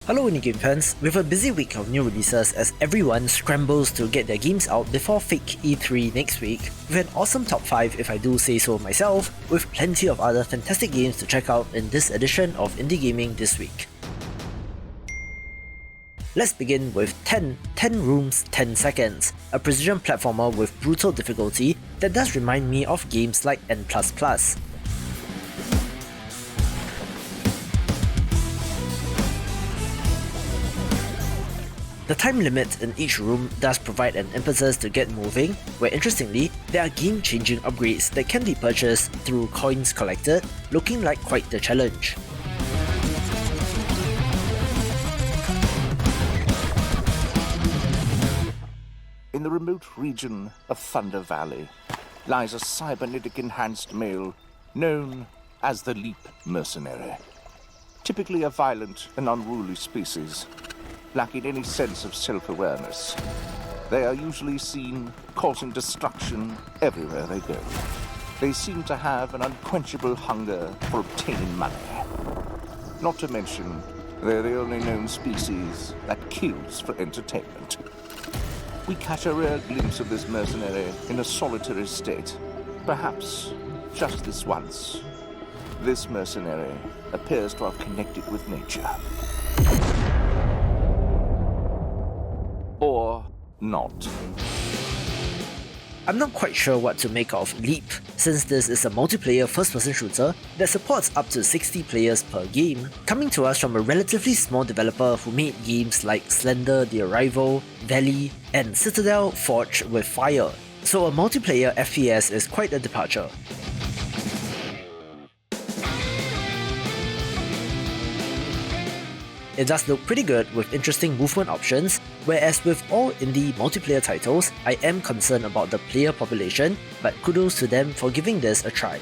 Hello indie game fans, with a busy week of new releases as everyone scrambles to get their games out before fake E3 next week, with an awesome top 5 if I do say so myself, with plenty of other fantastic games to check out in this edition of Indie Gaming this week. Let's begin with 10 Rooms 10 Seconds, a precision platformer with brutal difficulty that does remind me of games like N++. The time limit in each room does provide an impetus to get moving, where interestingly, there are game-changing upgrades that can be purchased through coins collected, looking like quite the challenge. In the remote region of Thunder Valley lies a cybernetic-enhanced male known as the Leap Mercenary. Typically a violent and unruly species, lacking any sense of self-awareness. They are usually seen causing destruction everywhere they go. They seem to have an unquenchable hunger for obtaining money. Not to mention, they're the only known species that kills for entertainment. We catch a rare glimpse of this mercenary in a solitary state. Perhaps just this once. This mercenary appears to have connected with nature. Or not. I'm not quite sure what to make of Leap, since this is a multiplayer first-person shooter that supports up to 60 players per game, coming to us from a relatively small developer who made games like Slender The Arrival, Valley, and Citadel Forged with Fire, so a multiplayer FPS is quite a departure. It does look pretty good with interesting movement options, whereas with all indie multiplayer titles, I am concerned about the player population, but kudos to them for giving this a try.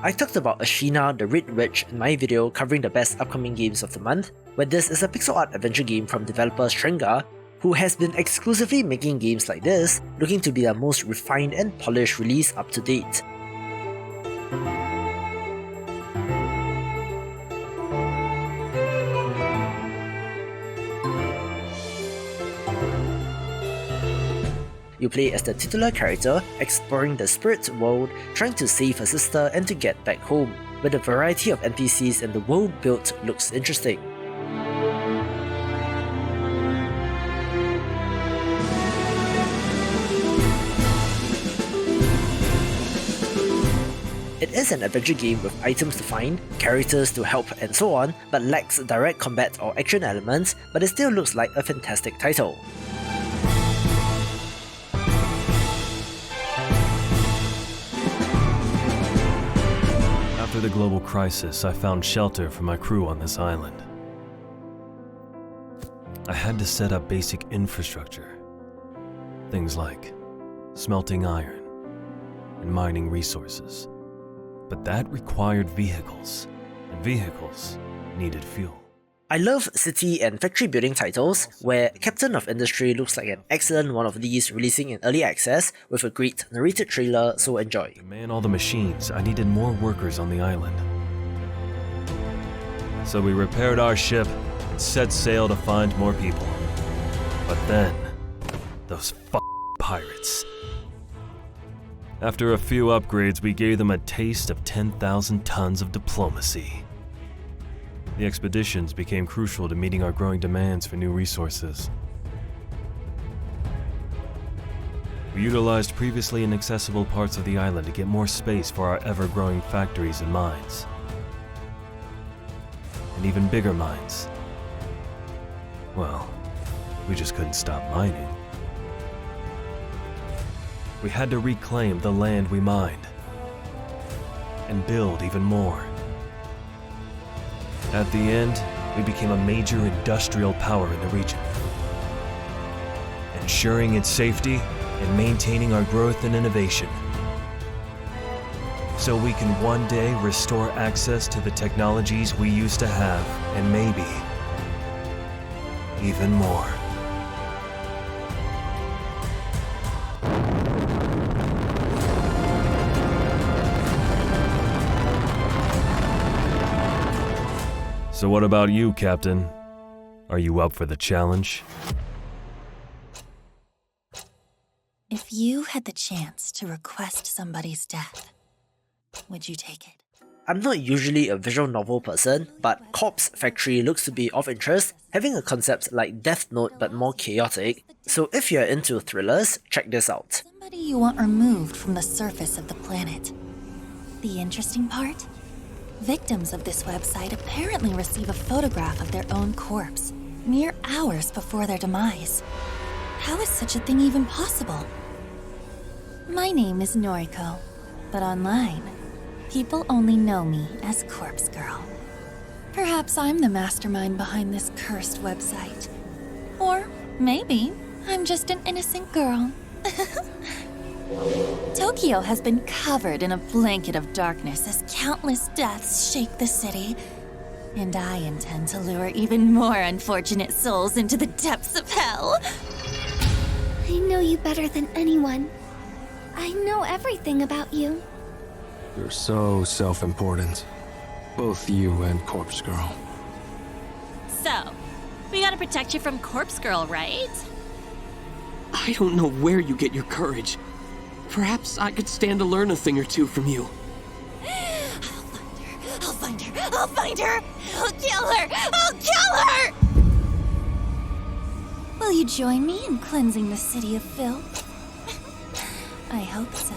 I talked about Ashina the Red Witch in my video covering the best upcoming games of the month, where this is a pixel art adventure game from developer Strenga, who has been exclusively making games like this, looking to be their most refined and polished release up to date. You play as the titular character, exploring the spirit world, trying to save her sister and to get back home, where the variety of NPCs and the world built looks interesting. It is an adventure game with items to find, characters to help and so on, but lacks direct combat or action elements, but it still looks like a fantastic title. After the global crisis, I found shelter for my crew on this island. I had to set up basic infrastructure. Things like smelting iron and mining resources. But that required vehicles, and vehicles needed fuel. I love city and factory building titles, where Captain of Industry looks like an excellent one of these releasing in early access with a great narrated trailer, so enjoy. To man all the machines, I needed more workers on the island. So we repaired our ship and set sail to find more people. But then, those pirates. After a few upgrades, we gave them a taste of 10,000 tons of diplomacy. The expeditions became crucial to meeting our growing demands for new resources. We utilized previously inaccessible parts of the island to get more space for our ever-growing factories and mines. And even bigger mines. Well, we just couldn't stop mining. We had to reclaim the land we mined and build even more. At the end, we became a major industrial power in the region, ensuring its safety and maintaining our growth and innovation, so we can one day restore access to the technologies we used to have, and maybe even more. So what about you, Captain? Are you up for the challenge? If you had the chance to request somebody's death, would you take it? I'm not usually a visual novel person, but Corpse Factory looks to be of interest, having a concept like Death Note but more chaotic, so if you're into thrillers, check this out. Somebody you want removed from the surface of the planet. The interesting part? Victims of this website apparently receive a photograph of their own corpse, mere hours before their demise. How is such a thing even possible? My name is Noriko, but online, people only know me as Corpse Girl. Perhaps I'm the mastermind behind this cursed website. Or maybe I'm just an innocent girl. Tokyo has been covered in a blanket of darkness as countless deaths shake the city. And I intend to lure even more unfortunate souls into the depths of hell. I know you better than anyone. I know everything about you. You're so self-important. Both you and Corpse Girl. So, we gotta protect you from Corpse Girl, right? I don't know where you get your courage. Perhaps I could stand to learn a thing or two from you. I'll find her! I'll kill her! I'll kill her! Will you join me in cleansing the city of filth? I hope so.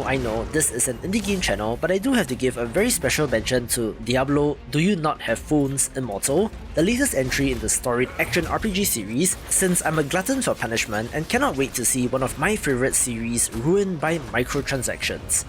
I know, this is an indie game channel, but I do have to give a very special mention to Diablo Do You Not Have Phones Immortal, the latest entry in the storied action RPG series, since I'm a glutton for punishment and cannot wait to see one of my favourite series ruined by microtransactions.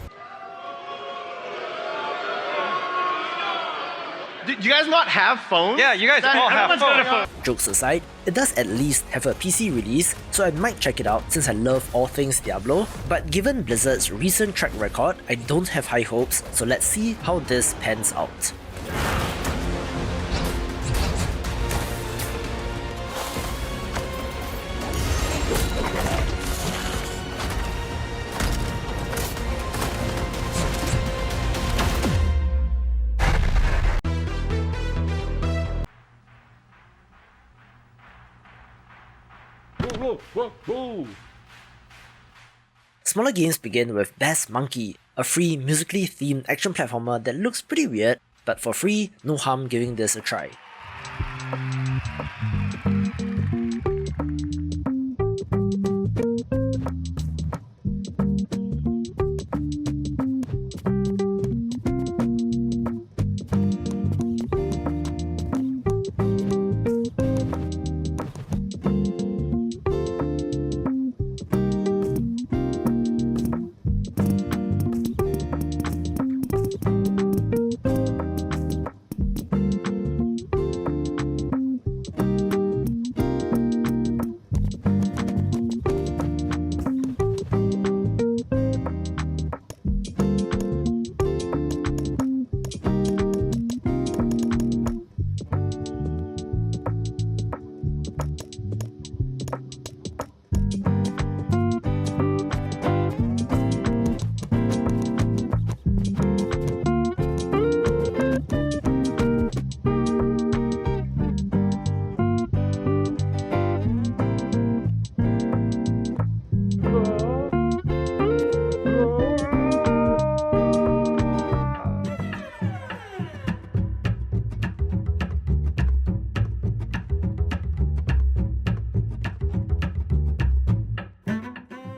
Do you guys not have phones? Yeah, you guys all have phones. Jokes aside, it does at least have a PC release, so I might check it out since I love all things Diablo, but given Blizzard's recent track record, I don't have high hopes, so let's see how this pans out. Smaller games begin with Bass Monkey, a free musically themed action platformer that looks pretty weird, but for free, no harm giving this a try.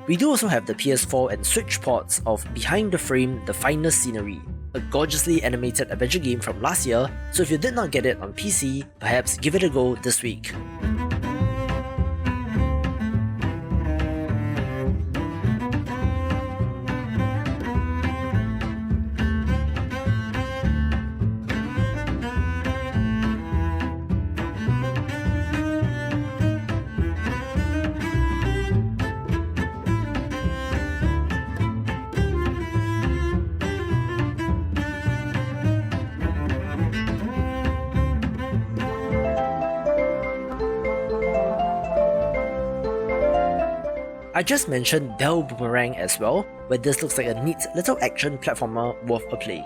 We do also have the PS4 and Switch ports of Behind the Frame, The Finest Scenery, a gorgeously animated adventure game from last year, so if you did not get it on PC, perhaps give it a go this week. I just mentioned Belle Boomerang as well, where this looks like a neat little action platformer worth a play.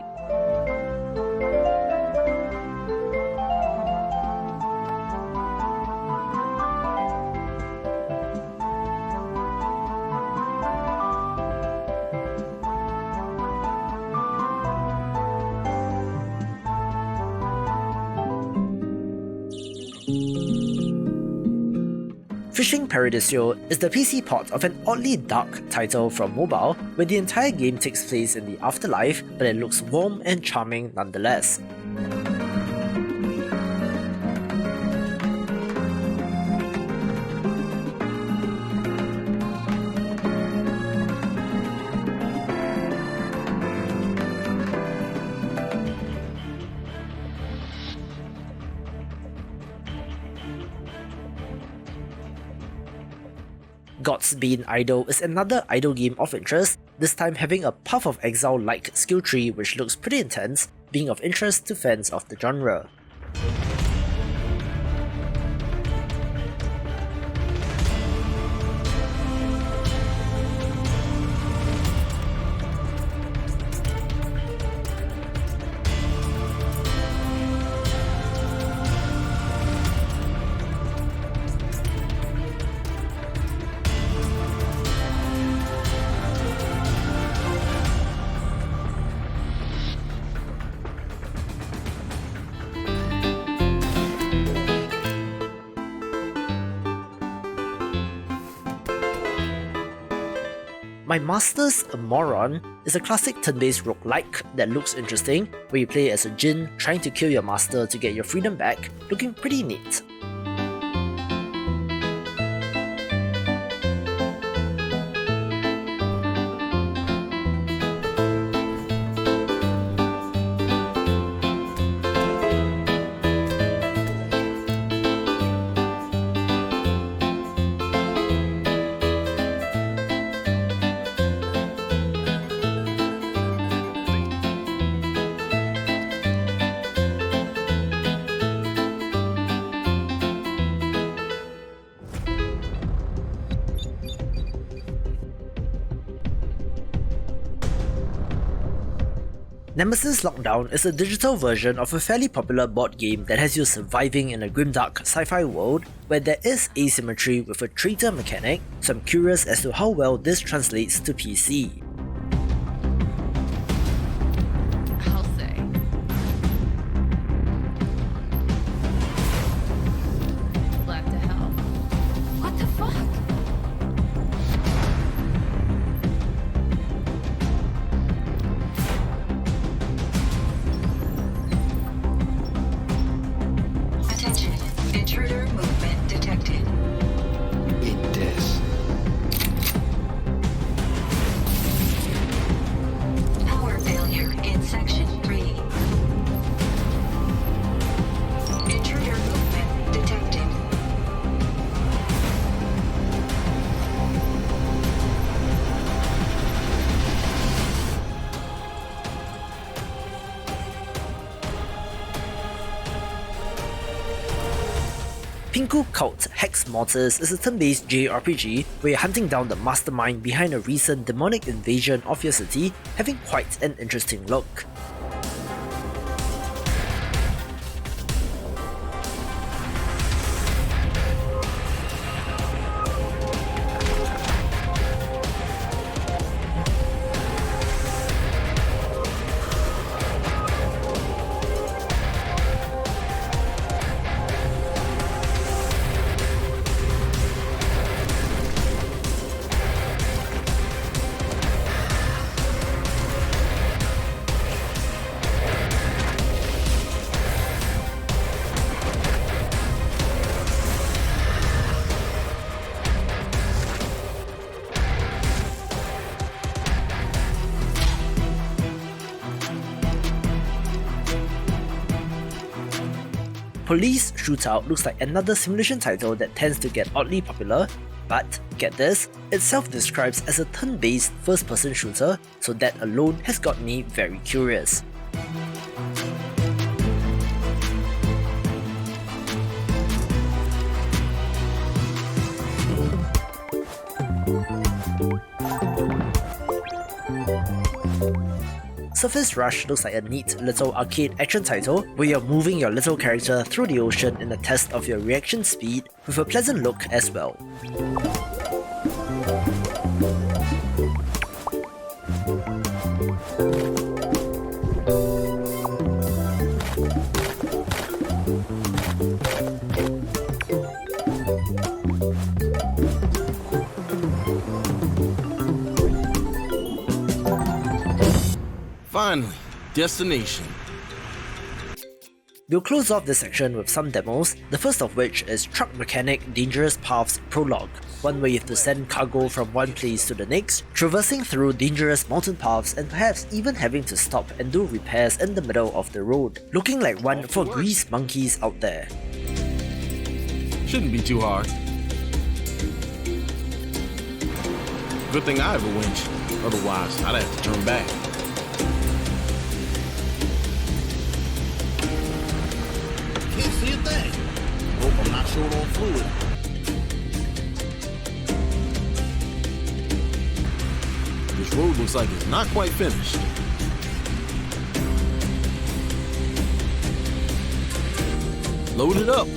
Fishing Paradiso is the PC port of an oddly dark title from mobile, where the entire game takes place in the afterlife, but it looks warm and charming nonetheless. Godsbane Idle is another idle game of interest, this time having a Path of Exile-like skill tree which looks pretty intense, being of interest to fans of the genre. My Master's Moron is a classic turn-based roguelike that looks interesting, where you play as a djinn trying to kill your master to get your freedom back, looking pretty neat. Nemesis Lockdown is a digital version of a fairly popular board game that has you surviving in a grimdark sci-fi world where there is asymmetry with a traitor mechanic, so I'm curious as to how well this translates to PC. Pinku Kult Hex Mortis is a turn-based JRPG where you're hunting down the mastermind behind a recent demonic invasion of your city, having quite an interesting look. Police Shootout looks like another simulation title that tends to get oddly popular, but get this, it self-describes as a turn-based first-person shooter, so that alone has got me very curious. Surface Rush looks like a neat little arcade action title where you're moving your little character through the ocean in a test of your reaction speed with a pleasant look as well. Finally, destination. We'll close off this section with some demos, the first of which is Truck Mechanic Dangerous Paths Prologue, one where you have to send cargo from one place to the next, traversing through dangerous mountain paths and perhaps even having to stop and do repairs in the middle of the road, looking like one for grease monkeys out there. Shouldn't be too hard. Good thing I have a winch, otherwise I'd have to turn back. Can't see a thing. Hope I'm not short on fluid. This road looks like it's not quite finished. Load it up.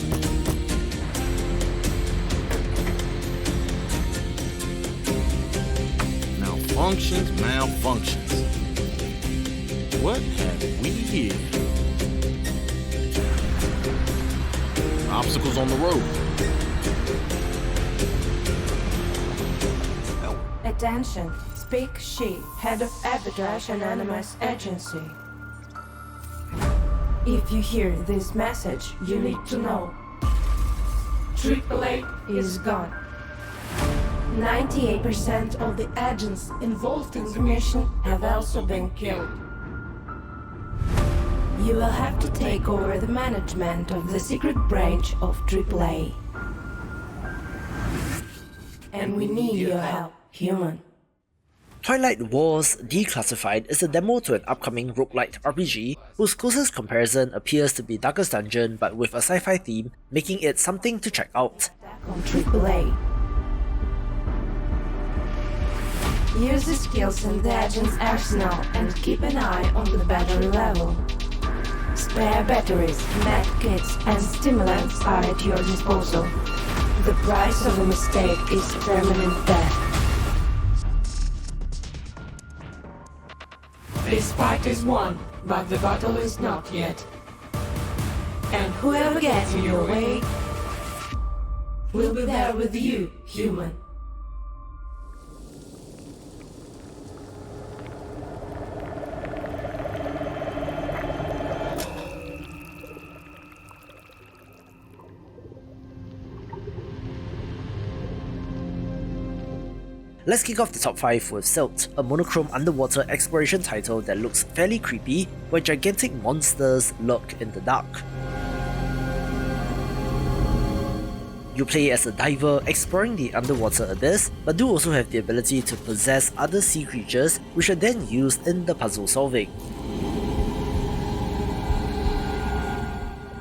Malfunctions. What have we here? Obstacles on the road. Attention, speak she, head of Arbitrage Anonymous Agency. If you hear this message, you need to know. AAA is gone. 98% of the agents involved in the mission have also been killed. You will have to take over the management of the secret branch of AAA. And we need your help, human. Twilight Wars Declassified is a demo to an upcoming roguelite RPG whose closest comparison appears to be Darkest Dungeon but with a sci-fi theme, making it something to check out. On AAA. Use the skills in the agent's arsenal and keep an eye on the battery level. Spare batteries, medkits, and stimulants are at your disposal. The price of a mistake is permanent death. This fight is won, but the battle is not yet. And whoever gets in your way will be there with you, human. Let's kick off the top 5 with Silt, a monochrome underwater exploration title that looks fairly creepy, where gigantic monsters lurk in the dark. You play as a diver exploring the underwater abyss, but do also have the ability to possess other sea creatures, which are then used in the puzzle solving.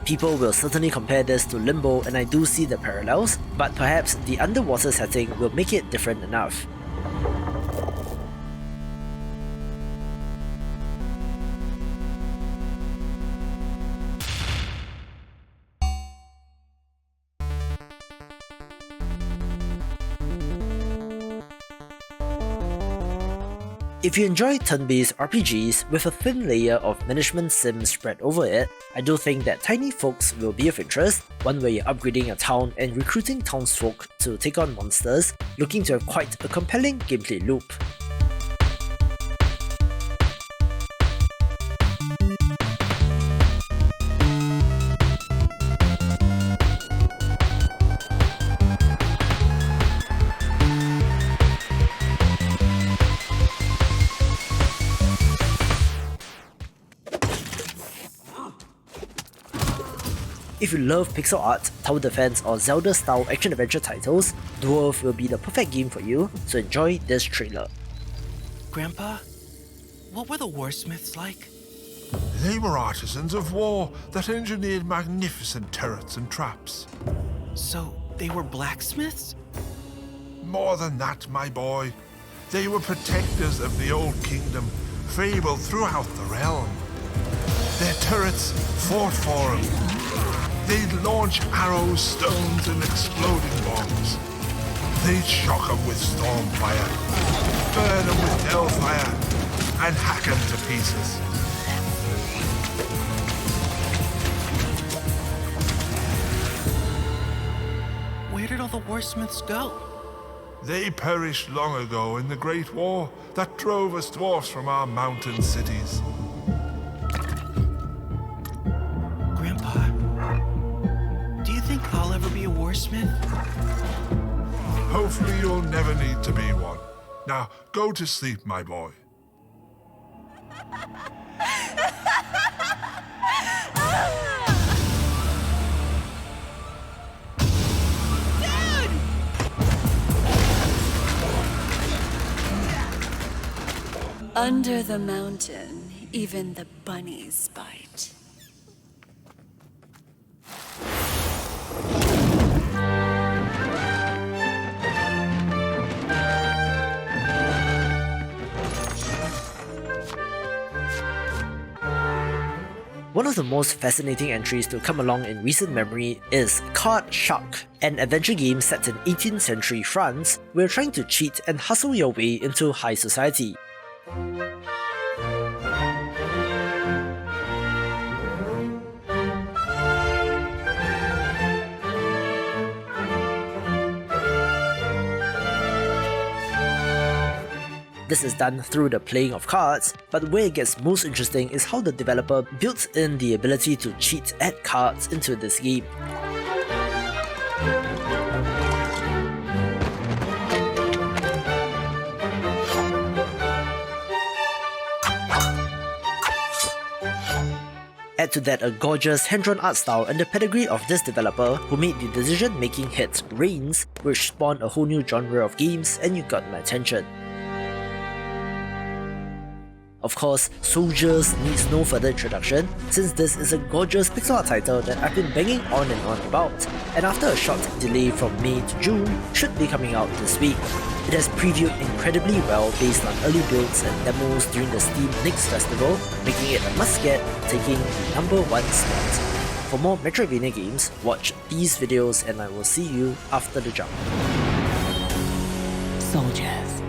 People will certainly compare this to Limbo, and I do see the parallels, but perhaps the underwater setting will make it different enough. If you enjoy turn-based RPGs with a thin layer of management sim spread over it, I do think that Tiny Folks will be of interest, one where you're upgrading a town and recruiting townsfolk to take on monsters, looking to have quite a compelling gameplay loop. If you love pixel art, tower defense or Zelda-style action-adventure titles, Dwarf will be the perfect game for you, so enjoy this trailer. Grandpa, what were the warsmiths like? They were artisans of war that engineered magnificent turrets and traps. So, they were blacksmiths? More than that, my boy. They were protectors of the old kingdom, fabled throughout the realm. Their turrets fought for them. They'd launch arrows, stones, and exploding bombs. They'd shock them with stormfire, burn them with hellfire, and hack them to pieces. Where did all the warsmiths go? They perished long ago in the Great War that drove us dwarfs from our mountain cities. Grandpa, do you think I'll ever be a warsmith? Hopefully you'll never need to be one. Now, go to sleep, my boy. Under the mountain, even the bunnies bite. One of the most fascinating entries to come along in recent memory is Card Shark, an adventure game set in 18th century France where you're trying to cheat and hustle your way into high society. This is done through the playing of cards, but where it gets most interesting is how the developer built in the ability to cheat at cards into this game. Add to that a gorgeous hand-drawn art style and the pedigree of this developer who made the decision-making hit Reigns, which spawned a whole new genre of games, and you got my attention. Of course, Soldiers needs no further introduction, since this is a gorgeous pixel art title that I've been banging on and on about, and after a short delay from May to June, should be coming out this week. It has previewed incredibly well based on early builds and demos during the Steam Next Festival, making it a must-get, taking the #1 spot. For more Metroidvania games, watch these videos and I will see you after the jump. Soldiers.